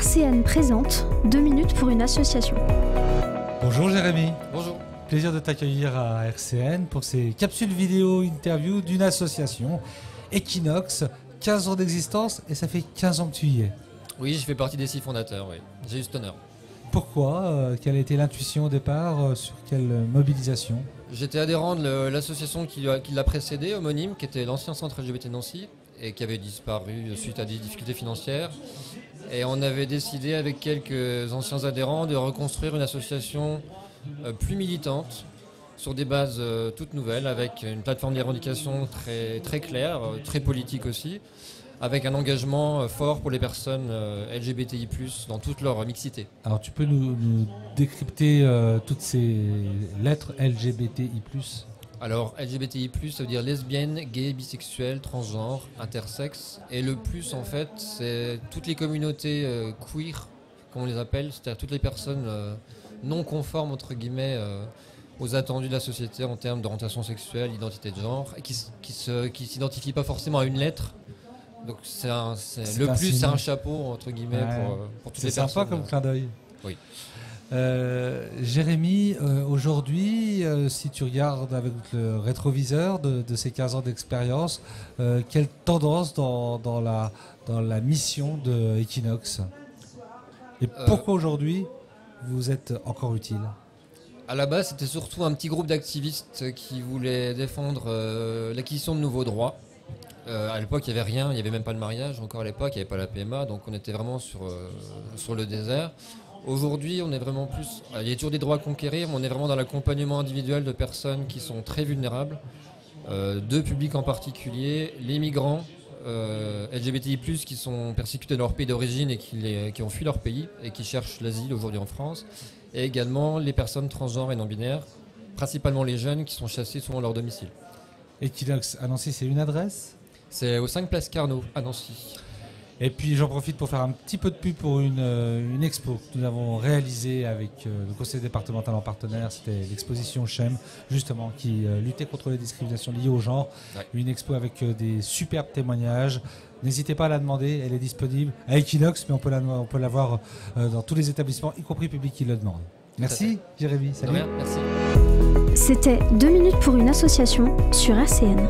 RCN présente 2 minutes pour une association. Bonjour Jérémy. Bonjour. Plaisir de t'accueillir à RCN pour ces capsules vidéo interview d'une association, Equinox, 15 ans d'existence et ça fait 15 ans que tu y es. Oui, je fais partie des 6 fondateurs, oui. J'ai eu cet honneur. Pourquoi quelle a été l'intuition au départ sur quelle mobilisation? J'étais adhérent de l'association qui l'a précédée, homonyme, qui était l'ancien centre LGBT Nancy et qui avait disparu suite à des difficultés financières. Et on avait décidé avec quelques anciens adhérents de reconstruire une association plus militante sur des bases toutes nouvelles, avec une plateforme de revendication très claire, très politique aussi, avec un engagement fort pour les personnes LGBTI+, dans toute leur mixité. Alors tu peux nous décrypter toutes ces lettres LGBTI+. Alors LGBTI+, ça veut dire lesbienne, gay, bisexuel, transgenre, intersexe. Et le plus en fait, c'est toutes les communautés queer, comme on les appelle, c'est-à-dire toutes les personnes non conformes entre guillemets aux attendus de la société en termes d'orientation sexuelle, d'identité de genre, et qui s'identifient pas forcément à une lettre. Donc c'est un chapeau entre guillemets pour toutes les personnes. C'est sympa comme clin d'œil. Oui. Jérémy, aujourd'hui, si tu regardes avec le rétroviseur de ces 15 ans d'expérience, quelle tendance dans la mission de Equinox? Et pourquoi aujourd'hui vous êtes encore utile? À la base, c'était surtout un petit groupe d'activistes qui voulaient défendre l'acquisition de nouveaux droits. À l'époque, il n'y avait rien, il n'y avait même pas de mariage encore à l'époque, il n'y avait pas la PMA, donc on était vraiment sur le désert. Aujourd'hui, on est vraiment plus... Il y a toujours des droits à conquérir, mais on est vraiment dans l'accompagnement individuel de personnes qui sont très vulnérables, deux publics en particulier, les migrants, LGBTI+, qui sont persécutés dans leur pays d'origine et qui ont fui leur pays et qui cherchent l'asile aujourd'hui en France, et également les personnes transgenres et non-binaires, principalement les jeunes qui sont chassés souvent à leur domicile. Equinox à Nancy, c'est une adresse? C'est au 5 Place Carnot, à Nancy. Et puis j'en profite pour faire un petit peu de pub pour une expo que nous avons réalisée avec le conseil départemental en partenaire. C'était l'exposition CHEM, justement, qui luttait contre les discriminations liées au genre. Ouais. Une expo avec des superbes témoignages. N'hésitez pas à la demander, elle est disponible à Equinox, mais on peut la voir dans tous les établissements, y compris publics qui le demandent. Merci Jérémy, salut. De rien, merci. C'était 2 minutes pour une association sur RCN.